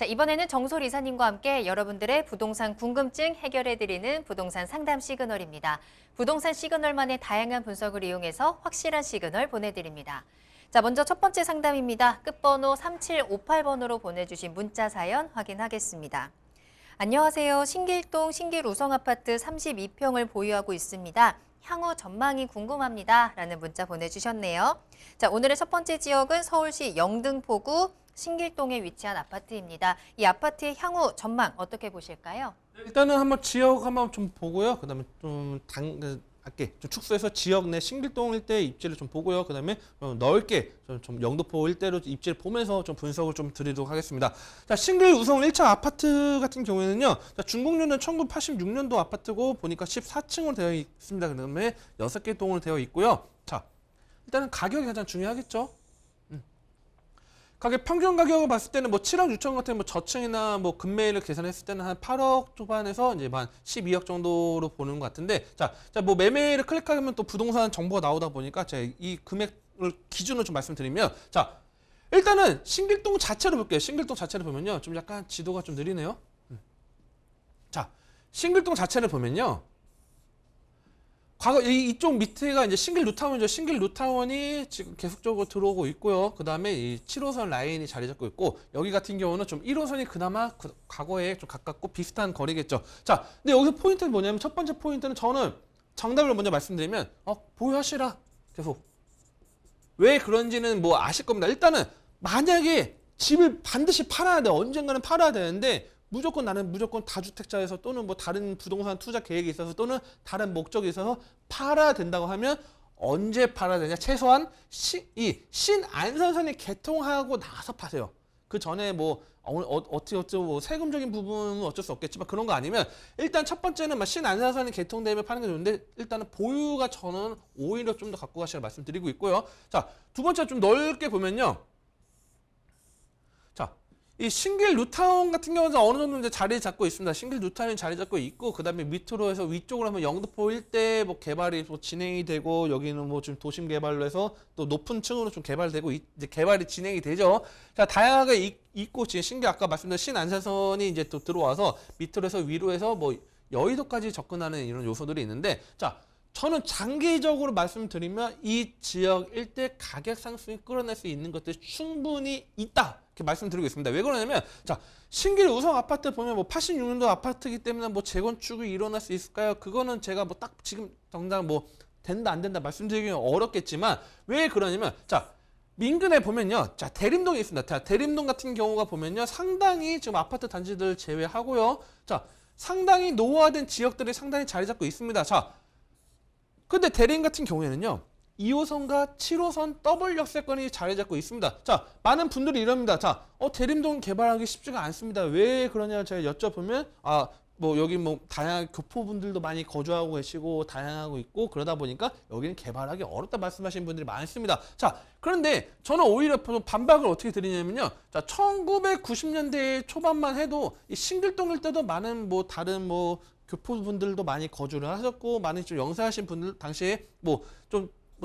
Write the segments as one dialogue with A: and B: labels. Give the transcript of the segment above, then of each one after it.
A: 자, 이번에는 정솔 이사님과 함께 여러분들의 부동산 궁금증 해결해드리는 부동산 상담 시그널입니다. 부동산 시그널만의 다양한 분석을 이용해서 확실한 시그널 보내드립니다. 자, 먼저 첫 번째 상담입니다. 끝번호 3758번으로 보내주신 문자 사연 확인하겠습니다. 안녕하세요. 신길동 신길우성아파트 32평을 보유하고 있습니다. 향후 전망이 궁금합니다. 라는 문자 보내주셨네요. 자, 오늘의 첫 번째 지역은 서울시 영등포구 신길동에 위치한 아파트입니다. 이 아파트의 향후 전망 어떻게 보실까요?
B: 일단은 한번 지역 한번 좀 보고요. 그다음에 좀 축소해서 지역 내 신길동 일대 입지를 좀 보고요. 그다음에 넓게 좀 영등포 일대로 입지를 보면서 좀 분석을 좀 드리도록 하겠습니다. 자, 신길 우성 1차 아파트 같은 경우에는요. 자, 준공료는 1986년도 아파트고 보니까 14층으로 되어 있습니다. 그다음에 6개 동으로 되어 있고요. 자, 일단은 가격이 가장 중요하겠죠. 평균 가격을 봤을 때는 뭐 7억 6천 같은 뭐 저층이나 뭐 금매를 계산했을 때는 한 8억 초반에서 이제 한 12억 정도로 보는 것 같은데, 자, 뭐 매매를 클릭하면 또 부동산 정보가 나오다 보니까 제가 이 금액을 기준으로 좀 말씀드리면, 자, 일단은 신길동 자체로 볼게요. 신길동 자체를 보면요, 좀 약간 지도가 좀 느리네요. 자, 신길동 자체를 보면요. 과거 이쪽 밑에가 이제 신길 루타운이죠. 신길 루타운이 지금 계속적으로 들어오고 있고요. 그 다음에 이 7호선 라인이 자리 잡고 있고, 여기 같은 경우는 좀 1호선이 그나마 과거에 좀 가깝고 비슷한 거리겠죠. 자, 근데 여기서 포인트는 뭐냐면, 첫 번째 포인트는 저는 정답을 먼저 말씀드리면, 보유하시라. 계속. 왜 그런지는 뭐 아실 겁니다. 일단은 만약에 집을 반드시 팔아야 돼. 언젠가는 팔아야 되는데, 나는 무조건 다주택자에서 또는 뭐 다른 부동산 투자 계획이 있어서 또는 다른 목적이 있어서 팔아야 된다고 하면 언제 팔아야 되냐? 최소한 이 신안산선이 개통하고 나서 파세요. 그 전에 뭐 어떻게 뭐 세금적인 부분은 어쩔 수 없겠지만 그런 거 아니면 일단 첫 번째는 막 신안산선이 개통되면 파는 게 좋은데, 일단은 보유가 저는 오히려 좀 더 갖고 가시라 말씀드리고 있고요. 자, 두 번째 좀 넓게 보면요. 이 신길 루타운 같은 경우는 어느 정도 이제 자리 잡고 있습니다. 신길 루타운이 자리 잡고 있고, 그 다음에 밑으로 해서 위쪽으로 하면 영등포 일대 뭐 개발이 뭐 진행이 되고, 여기는 뭐 지금 도심 개발로 해서 또 높은 층으로 좀 개발되고 이제 개발이 진행이 되죠. 자, 다양하게 있고, 지금 신길 아까 말씀드린 신안산선이 이제 또 들어와서 밑으로 해서 위로 해서 뭐 여의도까지 접근하는 이런 요소들이 있는데, 자, 저는 장기적으로 말씀드리면 이 지역 일대 가격 상승이 끌어낼 수 있는 것들이 충분히 있다, 이렇게 말씀드리고 있습니다. 왜 그러냐면, 자, 신길 우성 아파트 보면 뭐 86년도 아파트이기 때문에 뭐 재건축이 일어날 수 있을까요? 그거는 제가 뭐 딱 지금 당장 뭐 된다 안 된다 말씀드리기는 어렵겠지만, 왜 그러냐면, 자, 민근에 보면요. 자, 대림동이 있습니다. 자, 대림동 같은 경우가 보면요. 상당히 지금 아파트 단지들 제외하고요. 자, 상당히 노후화된 지역들이 상당히 자리 잡고 있습니다. 자, 근데 대림 같은 경우에는요, 2호선과 7호선 더블 역세권이 자리 잡고 있습니다. 자, 많은 분들이 이럽니다. 자, 대림동 개발하기 쉽지가 않습니다. 왜 그러냐 제가 여쭤보면, 뭐 여기 뭐 다양한 교포분들도 많이 거주하고 계시고 다양하고 있고, 그러다 보니까 여기는 개발하기 어렵다 말씀하시는 분들이 많습니다. 자, 그런데 저는 오히려 반박을 어떻게 드리냐면요. 자, 1990년대 초반만 해도 이 신길동 일대도 많은 뭐 다른 뭐 교포분들도 많이 거주를 하셨고, 많이 좀 영세하신 분들 당시에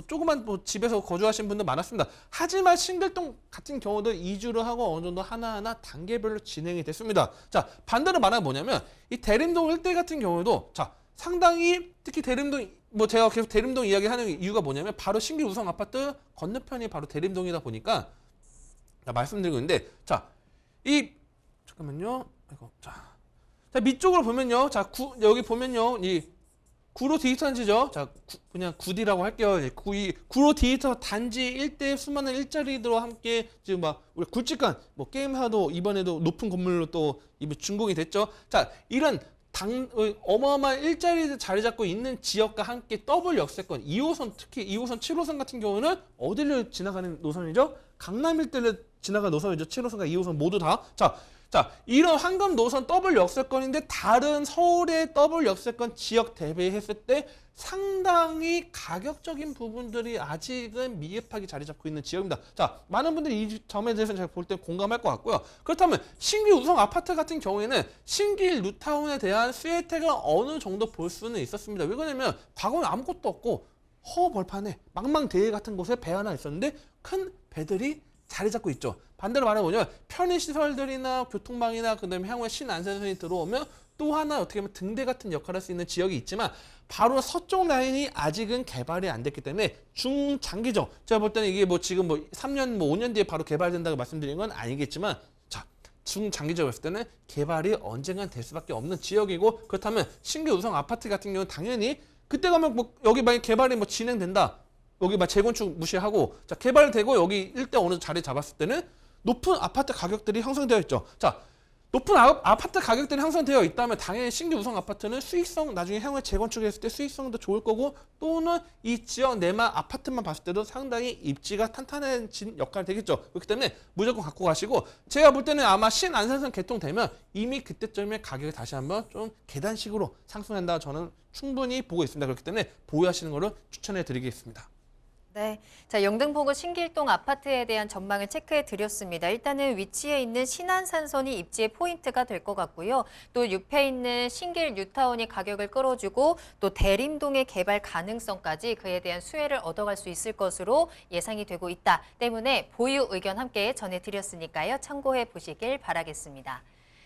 B: 조그만 집에서 거주하신 분들 많았습니다. 하지만 신길동 같은 경우도 이주를 하고 어느 정도 하나하나 단계별로 진행이 됐습니다. 자, 반대로 말하면 뭐냐면, 이 대림동 일대 같은 경우도, 자, 상당히 특히 대림동, 뭐 제가 계속 대림동 이야기하는 이유가 뭐냐면, 바로 신길 우성 아파트 건너편이 바로 대림동이다 보니까 말씀드리고 있는데, 자, 잠깐만요. 자, 밑쪽으로 보면요. 자, 여기 보면요. 이 구로 디지터 단지죠. 자, 그냥 구디라고 할게요. 구로 디지터 단지 일대 수많은 일자리들과 함께 지금 막 우리 굵직한 뭐 게임사도 이번에도 높은 건물로 또 준공이 됐죠. 자, 이런 어마어마한 일자리들 자리 잡고 있는 지역과 함께 더블 역세권 2호선, 특히 2호선, 7호선 같은 경우는 어디를 지나가는 노선이죠? 강남 일대를 지나가는 노선이죠. 7호선과 2호선 모두 다. 자, 이런 황금 노선 더블 역세권인데 다른 서울의 더블 역세권 지역 대비했을 때 상당히 가격적인 부분들이 아직은 미흡하게 자리 잡고 있는 지역입니다. 자, 많은 분들이 이 점에 대해서는 제가 볼 때 공감할 것 같고요. 그렇다면 신길 우성 아파트 같은 경우에는 신길 루타운에 대한 수혜 혜택을 어느 정도 볼 수는 있었습니다. 왜 그러냐면 과거는 아무것도 없고 허벌판에 망망대해 같은 곳에 배 하나 있었는데 큰 배들이 자리 잡고 있죠. 반대로 말해보면 편의시설들이나 교통망이나 그다음에 향후에 신안전선이 들어오면 또 하나 어떻게 보면 등대 같은 역할을 할 수 있는 지역이 있지만 바로 서쪽 라인이 아직은 개발이 안 됐기 때문에 중장기적 제가 볼 때는 이게 뭐 지금 뭐 3년 뭐 5년 뒤에 바로 개발된다고 말씀드린 건 아니겠지만 자 중장기적으로 봤을 때는 개발이 언젠간 될 수밖에 없는 지역이고 그렇다면 신규 우성 아파트 같은 경우는 당연히 그때 가면 뭐 여기 만약 개발이 뭐 진행된다 여기 막 재건축 무시하고 자 개발되고 여기 일대 어느 자리 잡았을 때는 높은 아파트 가격들이 형성되어 있죠. 자 높은 아파트 가격들이 형성되어 있다면 당연히 신규 우성 아파트는 수익성 나중에 향후에 재건축했을 때 수익성도 좋을 거고 또는 이 지역 내만 아파트만 봤을 때도 상당히 입지가 탄탄해진 역할이 되겠죠. 그렇기 때문에 무조건 갖고 가시고 제가 볼 때는 아마 신안산선 개통되면 이미 그때쯤에 가격이 다시 한번 좀 계단식으로 상승한다 저는 충분히 보고 있습니다. 그렇기 때문에 보유하시는 거를 추천해 드리겠습니다.
A: 네, 자 영등포구 신길동 아파트에 대한 전망을 체크해 드렸습니다. 일단은 위치에 있는 신안산선이 입지의 포인트가 될 것 같고요. 또 옆에 있는 신길 뉴타운이 가격을 끌어주고 또 대림동의 개발 가능성까지 그에 대한 수혜를 얻어갈 수 있을 것으로 예상이 되고 있다. 때문에 보유 의견 함께 전해드렸으니까요. 참고해 보시길 바라겠습니다.